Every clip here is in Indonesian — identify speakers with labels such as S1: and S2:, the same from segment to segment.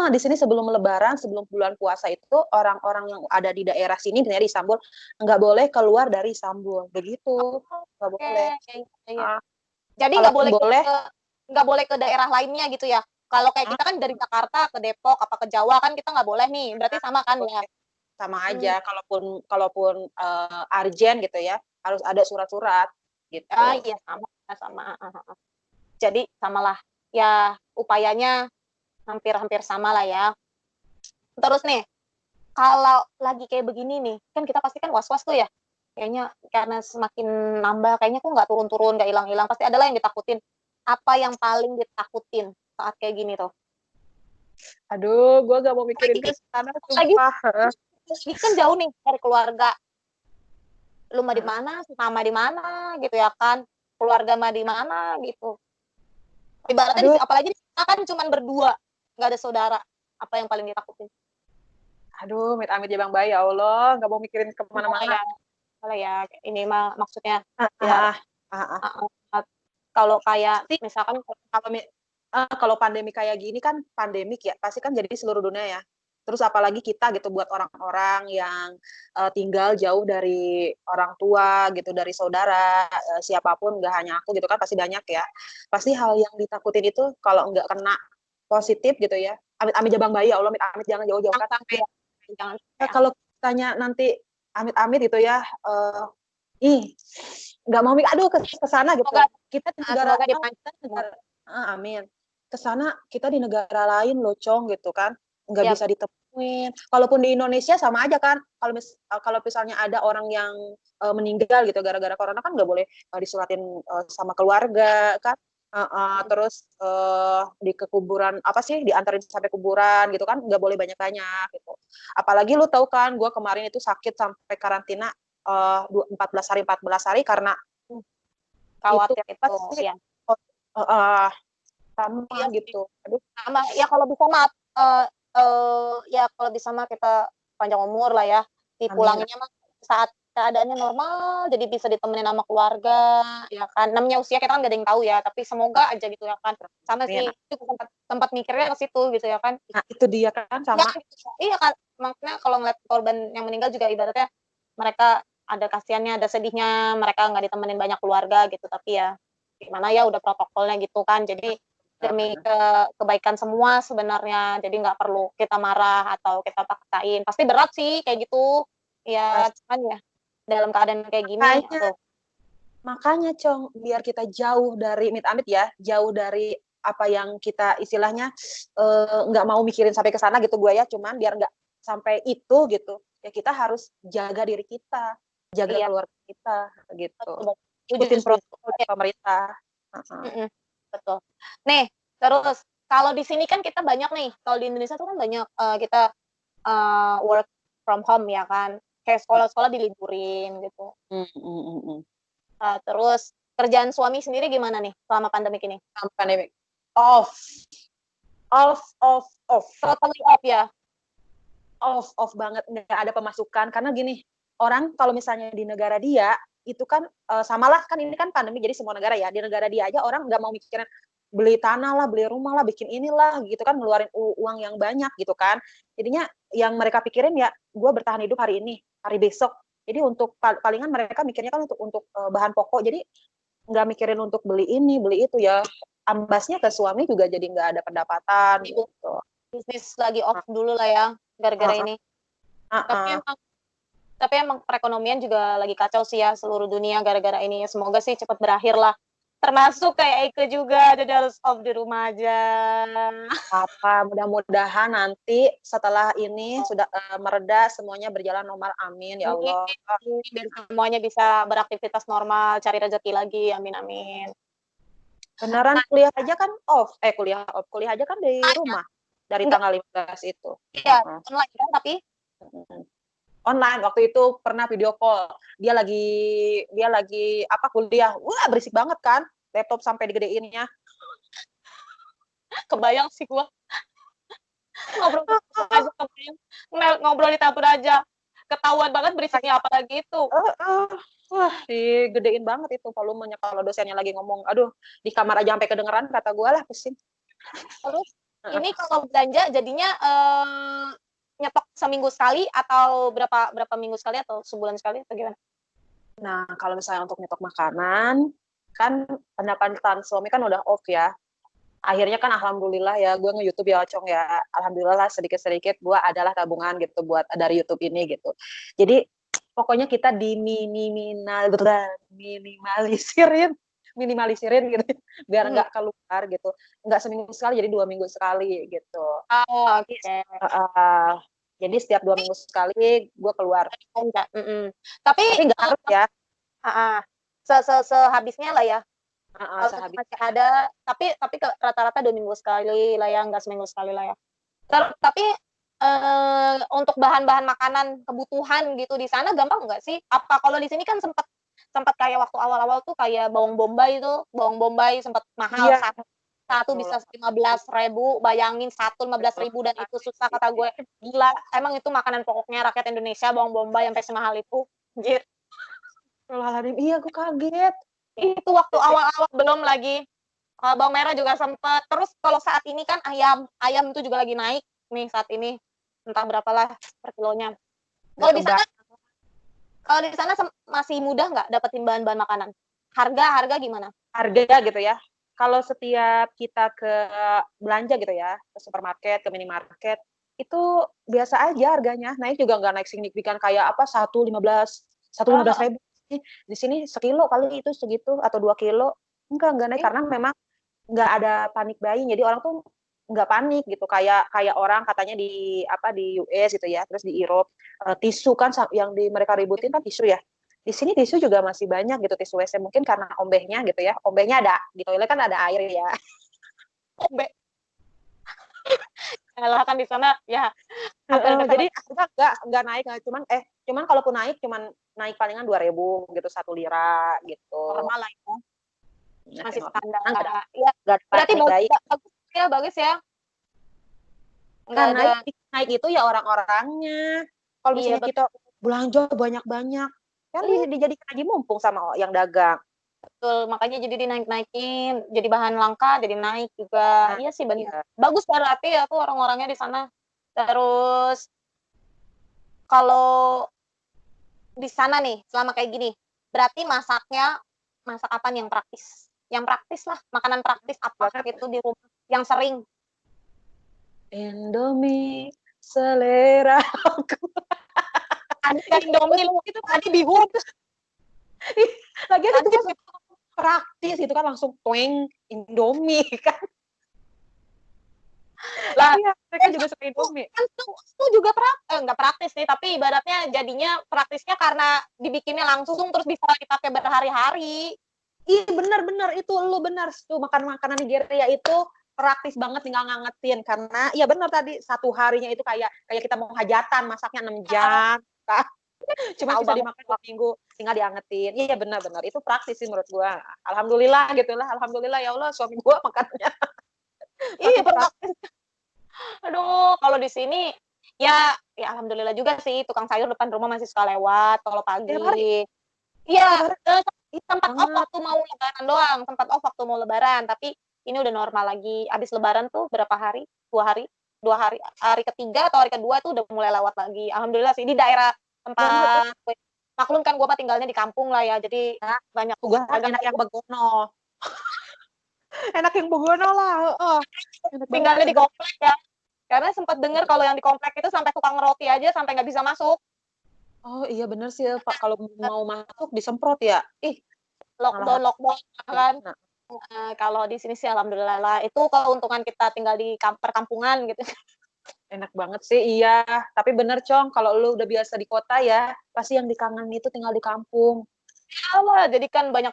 S1: sama di sini sebelum Lebaran, sebelum bulan puasa itu orang-orang yang ada di daerah sini, misalnya di Istanbul, nggak boleh keluar dari Istanbul, begitu, nggak
S2: Oke,
S1: boleh.
S2: iya.
S1: Ah,
S2: Jadi
S1: kalaupun boleh,
S2: nggak boleh ke daerah lainnya gitu ya. Kalau kayak
S1: ah,
S2: kita kan dari Jakarta ke Depok apa ke Jawa kan kita nggak boleh nih. Berarti sama kan ya?
S1: boleh. Sama
S2: Hmm.
S1: aja. Kalaupun urgent gitu ya, harus ada surat-surat
S2: Ah
S1: gitu.
S2: iya sama sama. Jadi samalah ya upayanya hampir-hampir sama lah ya. Terus nih kalau lagi kayak begini nih kan kita pasti kan was-was tuh ya. Kayaknya karena semakin nambah kayaknya kok nggak turun-turun nggak hilang-hilang pasti ada lah yang ditakutin. Apa yang paling ditakutin saat kayak gini tuh?
S1: Aduh, gue gak mau mikirin
S2: Lagi
S1: ke sana,
S2: lagi
S1: sumpah.
S2: ini kan jauh nih dari keluarga. Lu mah di
S1: Heeh.
S2: mana, mama di mana gitu ya kan. Keluarga mah di mana gitu. Ibaratnya
S1: Aduh,
S2: apalagi kita kan cuma berdua, nggak ada saudara. Apa yang paling ditakutin?
S1: aduh, amit-amit ya Bang Bayi, ya Allah, gak mau mikirin
S2: Enggak
S1: kemana-mana.
S2: ya, kalau ya ini mah maksudnya
S1: Ah,
S2: ya
S1: ah, ah, ah.
S2: kalau kayak
S1: Pasti
S2: misalkan
S1: kalau kalau pandemi kayak gini kan pandemik ya, pasti kan jadi seluruh dunia ya. Terus apalagi kita gitu buat orang-orang yang tinggal jauh dari orang tua gitu, dari saudara, siapapun, nggak hanya aku gitu kan pasti banyak ya. Pasti hal yang ditakutin itu kalau nggak kena positif gitu ya. Amit-amit jabang bayi ya Allah, amit-amit jangan jauh-jauh
S2: jangan
S1: kan.
S2: sampai
S1: Ya,
S2: jangan sampai
S1: kalau tanya nanti amit-amit gitu ya, nggak mau mikir, aduh ke sana gitu.
S2: semoga
S1: Kita di negara,
S2: semoga dipanjangin.
S1: amin. Ke sana kita di negara lain loh, Cong gitu kan, nggak
S2: Ya
S1: bisa ditemuin. Kalaupun di Indonesia sama aja kan. Kalau misalnya ada orang yang meninggal gitu gara-gara corona kan nggak boleh disuratin sama keluarga kan. Terus di kekuburan apa sih diantarin sampai kuburan gitu kan nggak boleh banyak-banyak gitu. Apalagi lu tahu kan, gue kemarin itu sakit sampai karantina 14 hari karena itu
S2: khawatir
S1: apa
S2: itu
S1: sih
S2: ya.
S1: sama
S2: Iya sih.
S1: gitu. Aduh,
S2: Sama ya kalau bisa mah ya kalau bisa mah kita panjang umur lah ya.
S1: amin.
S2: Dipulanginnya mah saat keadaannya normal jadi bisa ditemenin sama keluarga ya kan. Namanya usia kita kan gak ada yang tahu ya, tapi semoga aja gitu ya kan. Sama
S1: Amin.
S2: sih itu tempat mikirnya ke situ gitu ya kan.
S1: Nah, itu dia kan
S2: Ya,
S1: sama.
S2: iya kan maksudnya kalau ngeliat korban yang meninggal juga ibaratnya mereka ada kasihannya, ada sedihnya, mereka nggak ditemenin banyak keluarga gitu, tapi ya gimana ya udah protokolnya gitu kan. Jadi demi kebaikan semua sebenarnya, jadi nggak perlu kita marah atau kita paksain. Pasti berat sih kayak gitu. Ya,
S1: Pas.
S2: cuman ya dalam keadaan kayak gini,
S1: Makanya,
S2: aduh,
S1: makanya Cong, biar kita jauh dari amit-amit ya, jauh dari apa yang kita istilahnya nggak mau mikirin sampai ke sana gitu gue ya, cuman biar nggak sampai itu gitu. Ya kita harus jaga diri kita, jaga
S2: iya,
S1: keluarga kita gitu.
S2: betul, setuju
S1: Ikutin
S2: setuju.
S1: protokol dari pemerintah.
S2: Mm-mm, betul. Nih, terus kalau di sini kan kita banyak nih, kalau di Indonesia tuh kan banyak kita work from home ya kan, kayak sekolah-sekolah diliburin gitu. Terus kerjaan suami sendiri gimana nih selama pandemi ini?
S1: Pandemi off, off.
S2: Totally off ya?
S1: Off banget, nggak ada pemasukan karena gini, orang kalau misalnya di negara dia itu kan samalah kan ini kan pandemi jadi semua negara ya, di negara dia aja orang nggak mau mikirin beli tanah lah, beli rumah lah, bikin inilah gitu kan, ngeluarin uang yang banyak gitu kan. Jadinya yang mereka pikirin ya gue bertahan hidup hari ini, hari besok. Jadi untuk palingan mereka mikirnya kan untuk bahan pokok, jadi nggak mikirin untuk beli ini beli itu ya, ambasnya ke suami juga jadi nggak ada pendapatan
S2: Ibu
S1: gitu.
S2: bisnis lagi off dulu lah ya, gara-gara ini. Tapi emang tapi emang perekonomian juga lagi kacau sih ya seluruh dunia gara-gara ini. Semoga sih cepat berakhir lah. Termasuk kayak Eike juga, jadi harus off di rumah aja.
S1: Apa mudah-mudahan nanti setelah ini sudah mereda semuanya berjalan normal, amin ya
S2: Amin,
S1: Allah.
S2: biar semuanya bisa beraktivitas normal, cari rezeki lagi, amin amin.
S1: Beneran kuliah aja kan kuliah aja kan dari rumah dari
S2: Enggak,
S1: tanggal 15 itu.
S2: iya, online kan tapi
S1: Online waktu itu pernah video call, dia lagi apa kuliah, wah berisik banget kan, laptop sampai digedeinnya.
S2: kebayang sih gua ngobrol aja kebayang. Ngobrol di dapur aja. Ketahuan banget berisiknya apalagi itu.
S1: Wah digedein banget itu volumenya kalau dosennya lagi ngomong, aduh di kamar aja sampai kedengeran kata gue lah, pusing.
S2: Terus ini kalau belanja jadinya nyetok seminggu sekali atau berapa minggu sekali atau sebulan sekali atau gimana?
S1: Nah, kalau misalnya untuk nyetok makanan, kan pendapatan suami kan udah off ya. Akhirnya kan alhamdulillah ya, gue nge-YouTube ya, Cong ya. Alhamdulillah lah sedikit-sedikit gue adalah tabungan gitu buat dari YouTube ini gitu. Jadi pokoknya kita minimalisir gitu biar nggak keluar gitu, nggak seminggu sekali jadi 2 minggu sekali gitu.
S2: Oh,
S1: Jadi,
S2: oke.
S1: jadi setiap 2 minggu sekali gue keluar,
S2: Tapi
S1: tapi nggak harus ya.
S2: sehabisnya lah ya. Kalau
S1: Sehabis
S2: masih ada, tapi rata-rata 2 minggu sekali lah ya, nggak seminggu sekali lah ya. Tapi untuk bahan-bahan makanan kebutuhan gitu di sana gampang nggak sih? Apa kalau di sini kan sempat kayak waktu awal-awal tuh kayak bawang bombay sempat mahal,
S1: iya,
S2: satu bisa 15.000, bayangin satu 15.000 dan itu susah, kata gue gila, emang itu makanan pokoknya rakyat Indonesia bawang bombay sampai semahal itu, anjir.
S1: iya gue kaget.
S2: Itu waktu awal-awal, belum lagi bawang merah juga sempat. Terus kalau saat ini kan ayam itu juga lagi naik nih saat ini, entah berapalah per kilonya. Kalau di sana masih mudah nggak dapetin bahan-bahan makanan? Harga gimana?
S1: Harga gitu ya. Kalau setiap kita ke belanja gitu ya, ke supermarket, ke minimarket, itu biasa aja harganya. Naik juga nggak naik signifikan kayak apa 1.15 ribu. Di sini sekilo kali itu segitu atau 2 kilo. Enggak naik karena memang nggak ada panik buying. Jadi orang tuh nggak panik gitu kayak orang katanya di US gitu ya, terus di Eropa tisu kan yang mereka ributin kan tisu ya. Di sini tisu juga masih banyak gitu, tisu WC mungkin karena ombehnya gitu ya. Ombehnya ada di toilet kan ada air ya.
S2: Ombe. Alah kan di sana ya.
S1: Jadi harga nggak naik, cuman kalaupun naik cuman naik palingan 2.000 gitu, 1 lira gitu.
S2: Normal lah itu. Masih standar.
S1: Ya,
S2: berarti bagus ya.
S1: Kan naik itu ya orang-orangnya. Kalau misalnya kita belanja banyak-banyak, kan dijadikan haji mumpung sama yang dagang.
S2: Betul, makanya jadi dinaik-naikin, jadi bahan langka, jadi naik juga. Iya sih benar. Bagus berarti ya tuh orang-orangnya di sana. Terus kalau di sana nih, selama kayak gini, berarti masak apa nih yang praktis? Yang praktis lah, makanan praktis apa gitu di rumah yang sering.
S1: Indomie selera aku.
S2: Ada Indomie lu itu tadi bihun.
S1: Lagian itu kan praktis, itu kan langsung twing Indomie kan.
S2: Lah,
S1: mereka juga suka Indomie.
S2: Itu juga nggak praktis sih, tapi ibaratnya jadinya praktisnya karena dibikinnya langsung terus bisa dipakai berhari-hari.
S1: Iya benar itu lu benar tuh, makanan Nigeria itu praktis banget, tinggal ngangetin karena iya benar tadi satu harinya itu kayak kita mau hajatan masaknya 6 jam. Cuma bisa dimakan 2 minggu, tinggal diangetin. Iya benar itu praktis sih menurut gua. Alhamdulillah gitulah, alhamdulillah ya Allah suami gua makannya.
S2: Iya praktis. Aduh, kalau di sini ya alhamdulillah juga sih, tukang sayur depan rumah masih suka lewat kalau pagi. Iya, tempat off waktu mau lebaran doang, tapi ini udah normal lagi. Abis lebaran tuh berapa hari? 2 hari, hari ketiga atau hari kedua tuh udah mulai lewat lagi. Alhamdulillah sih di daerah tempat maklum kan gue tinggalnya di kampung lah ya, jadi banyak
S1: enak yang begono. Enak yang begono lah.
S2: Tinggalnya di komplek ya. Karena sempat dengar kalau yang di komplek itu sampai tukang roti aja sampai nggak bisa masuk.
S1: Oh iya bener sih Pak, kalau mau masuk disemprot ya.
S2: Lockdown kan. Kalau di sini sih alhamdulillah lah. Itu keuntungan kita tinggal di perkampungan gitu.
S1: Enak banget sih, iya. Tapi bener Cong, kalau lu udah biasa di kota ya, pasti yang dikangenin itu tinggal di kampung.
S2: Ya lah, jadi kan banyak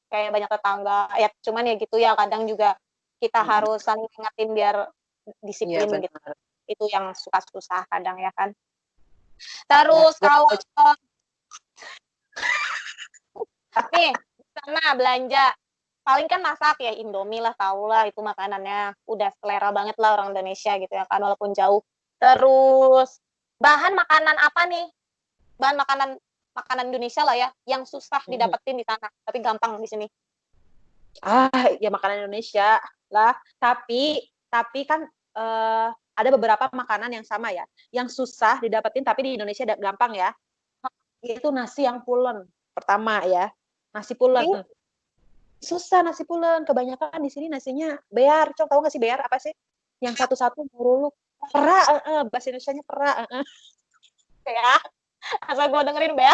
S2: kayak banyak tetangga. Ya cuman ya gitu ya, kadang juga kita harus saling ingetin biar disiplin gitu. Itu yang suka susah kadang ya kan. Terus kalau nih sana belanja paling kan masak ya Indomie lah, tau lah itu makanannya udah selera banget lah orang Indonesia gitu ya kan, walaupun jauh. Terus bahan makanan apa nih, bahan makanan Indonesia lah ya yang susah didapetin di sana tapi gampang di sini?
S1: Ya makanan Indonesia lah, tapi Tapi kan ada beberapa makanan yang sama ya, yang susah didapetin tapi di Indonesia gampang ya. Itu nasi yang pulen. Pertama ya, nasi pulen. Susah nasi pulen. Kebanyakan di sini nasinya bear. Cok, tahu nggak sih bear apa sih? Yang satu-satu muruluk. Pera, bahasa Indonesianya pera.
S2: Ya, asal gue dengerin Bea.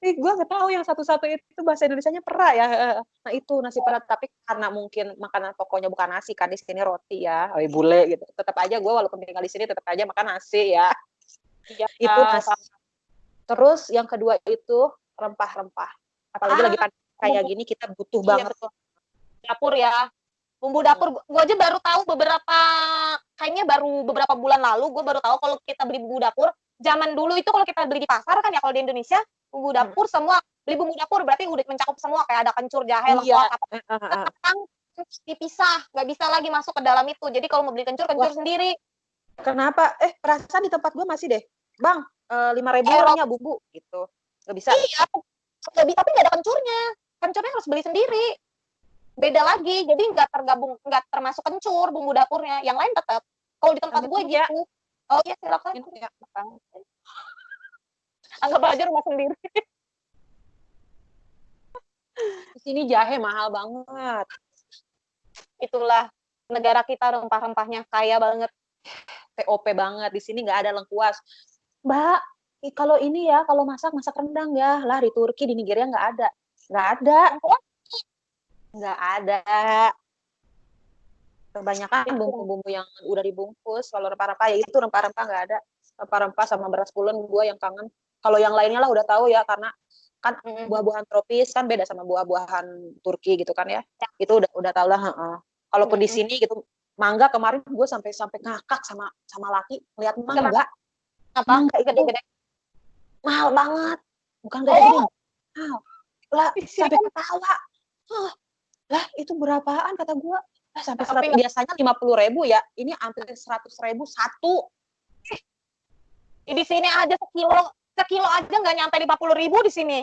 S1: Gue nggak tahu yang satu-satu itu bahasa Indonesianya pera ya. Nah itu nasi pera, tapi karena mungkin makanan pokoknya bukan nasi kan, di sini roti ya, bule gitu. Tetap aja gue walaupun tinggal di sini tetap aja makan nasi ya.
S2: Ya,
S1: Itu nasi. Terus yang kedua itu rempah-rempah. Apalagi lagi pandemi kayak gini kita butuh banget.
S2: Betul. Dapur ya. Bumbu dapur, gue aja baru tahu kayaknya baru beberapa bulan lalu gue baru tahu kalau kita beli bumbu dapur. Zaman dulu itu kalau kita beli di pasar kan ya, kalau di Indonesia bumbu dapur semua beli bumbu dapur berarti udah mencakup semua, kayak ada kencur, jahe, lengkuas, apa. Sekarang dipisah, nggak bisa lagi masuk ke dalam itu. Jadi kalau mau beli kencur sendiri.
S1: Kenapa? Perasaan di tempat gue masih deh, Bang, 5.000 bumbu gitu. Nggak bisa.
S2: Iya, tapi nggak ada kencurnya. Kencurnya harus beli sendiri. Beda lagi, jadi nggak termasuk kencur bumbu dapurnya, yang lain tetap. Kalau di tempat gue gitu. Ya. Oh iya, silakan. Ya. Anggap aja rumah sendiri.
S1: Di sini jahe mahal banget.
S2: Itulah negara kita, rempah-rempahnya kaya banget.
S1: TOP banget. Di sini nggak ada lengkuas. Mbak, kalau ini ya, kalau masak rendang ya. Lah di Turki, di Nigeria nggak ada. Nggak ada. Nggak ada. Kebanyakan bumbu-bumbu yang udah dibungkus. Kalau rempah-rempah ya itu rempah-rempah nggak ada. Rempah-rempah sama beras pulen gue yang kangen. Kalau yang lainnya lah udah tahu ya, karena kan buah-buahan tropis kan beda sama buah-buahan Turki gitu kan ya. Itu udah tahu lah. Kalaupun di sini gitu, mangga kemarin gue sampai ngakak sama laki lihat mangga.
S2: Apa?
S1: Mangga itu gede-gede. Mahal banget. Bukan gede-gede. Mahal. Lah sampai ketawa. Lah itu berapaan kata gue? Lah sampai 100, biasanya 50.000 ya. Ini hampir 100.000 satu.
S2: Di sini aja sekilo aja nggak nyampe 50.000 di sini.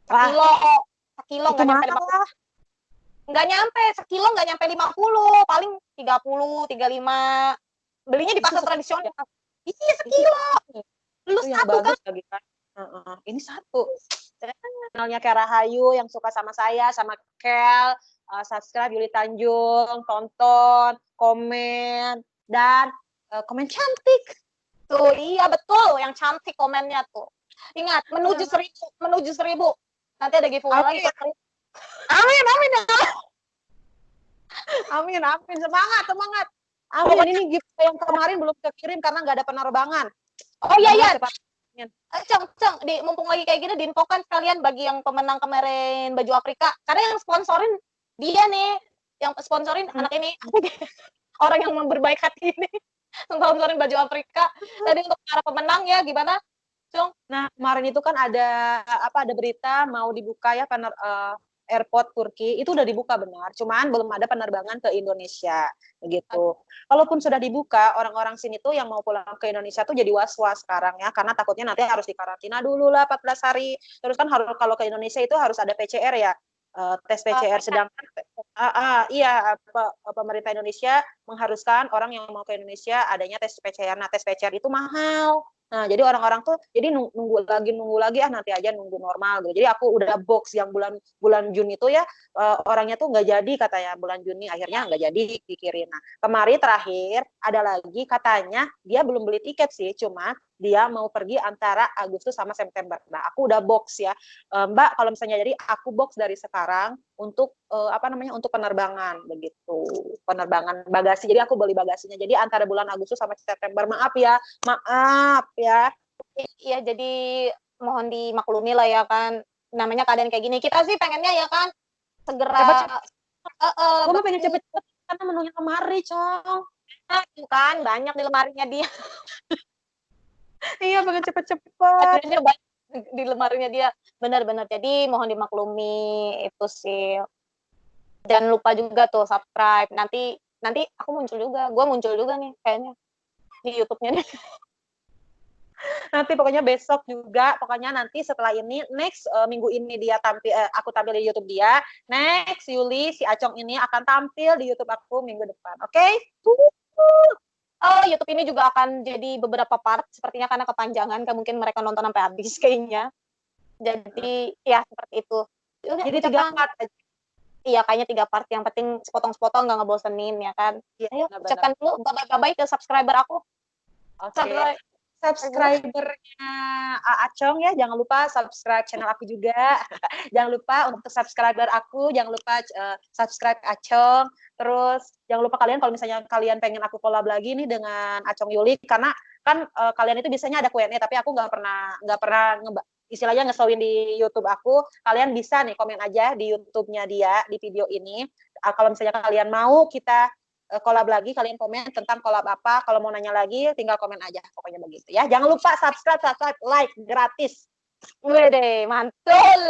S2: Sekilo nggak nyampe 50. Nggak nyampe, sekilo nggak nyampe 50, paling 30, 35. Belinya di pasar tradisional. Iya, sekilo. Lu satu kan?
S1: Lagi kan? Ini satu. Channelnya Kera Rahayu yang suka sama saya, sama Kel, subscribe Yuli Tanjung, tonton, komen, dan komen cantik.
S2: Tuh, iya betul, yang cantik komennya tuh. Ingat, menuju 1.000. Nanti ada giveaway lagi.
S1: Amin. Amin. Semangat. Amin. Ini giveaway yang kemarin belum kekirim karena nggak ada penerbangan.
S2: Oh iya. Ceng, mumpung lagi kayak gini, diinfokan sekalian bagi yang pemenang kemarin baju Afrika. Karena yang sponsorin dia nih, yang sponsorin anak ini, orang yang berbaik hati ini, sponsorin baju Afrika. Jadi untuk para pemenang ya, gimana, Cung?
S1: Nah, kemarin itu kan ada berita mau dibuka ya airport Turki, itu udah dibuka benar, cuman belum ada penerbangan ke Indonesia begitu. Kalaupun sudah dibuka, orang-orang sini tuh yang mau pulang ke Indonesia tuh jadi was-was sekarang ya, karena takutnya nanti harus dikarantina dulu lah 14 hari. Terus kan kalau ke Indonesia itu harus ada PCR ya, tes PCR. Sedangkan pemerintah Indonesia mengharuskan orang yang mau ke Indonesia adanya tes PCR. Nah, tes PCR itu mahal. Nah, jadi orang-orang tuh jadi nunggu lagi nanti aja nunggu normal gitu. Jadi aku udah box yang bulan Juni itu ya, orangnya tuh nggak jadi katanya bulan Juni, akhirnya nggak jadi dikirim. Nah, kemarin terakhir ada lagi katanya dia belum beli tiket sih, cuma dia mau pergi antara Agustus sama September. Nah, aku udah box ya. Mbak, kalau misalnya jadi aku box dari sekarang untuk untuk penerbangan begitu. Penerbangan bagasi. Jadi aku beli bagasinya. Jadi antara bulan Agustus sama September. Maaf ya.
S2: Iya, jadi mohon dimaklumi lah ya kan. Namanya keadaan kayak gini. Kita sih pengennya ya kan segera.
S1: Gue mah pengen cepet-cepet karena menunya kemari, Cong.
S2: Nah, itu kan banyak di lemarinya dia.
S1: Iya, pengen cepet-cepet.
S2: Di lemarinya dia. Benar-benar. Jadi mohon dimaklumi itu sih. Jangan lupa juga tuh subscribe. Nanti aku muncul juga. Gue muncul juga nih kayaknya di YouTube-nya nih.
S1: Nanti pokoknya besok juga, pokoknya nanti setelah ini, next minggu ini dia tampil, aku tampil di YouTube dia. Next Yuli, si Acong ini akan tampil di YouTube aku minggu depan. Oke? Okay?
S2: Oh, YouTube ini juga akan jadi beberapa part, sepertinya karena kepanjangan, kan mungkin mereka nonton sampai habis kayaknya. Jadi, ya seperti itu.
S1: Jadi 3 part aja.
S2: Iya, kayaknya 3 part. Yang penting sepotong-sepotong, nggak ngebosenin, ya kan?
S1: Iya,
S2: Ayo,
S1: benar.
S2: ucapkan dulu bye-bye ke subscriber aku.
S1: Oke. Subscribernya Acong ya, jangan lupa subscribe channel aku juga. Jangan lupa untuk subscriber aku, jangan lupa subscribe Acong. Terus jangan lupa kalian kalau misalnya kalian pengen aku collab lagi nih dengan Acong Yuli, karena kan kalian itu biasanya ada Q&A, tapi aku nggak pernah istilahnya nge-showin di YouTube aku. Kalian bisa nih komen aja di YouTube-nya dia di video ini. Kalau misalnya kalian mau kita collab lagi, kalian komen tentang collab apa. Kalau mau nanya lagi, tinggal komen aja. Pokoknya begitu ya. Jangan lupa subscribe, like, gratis.
S2: Wede, mantul.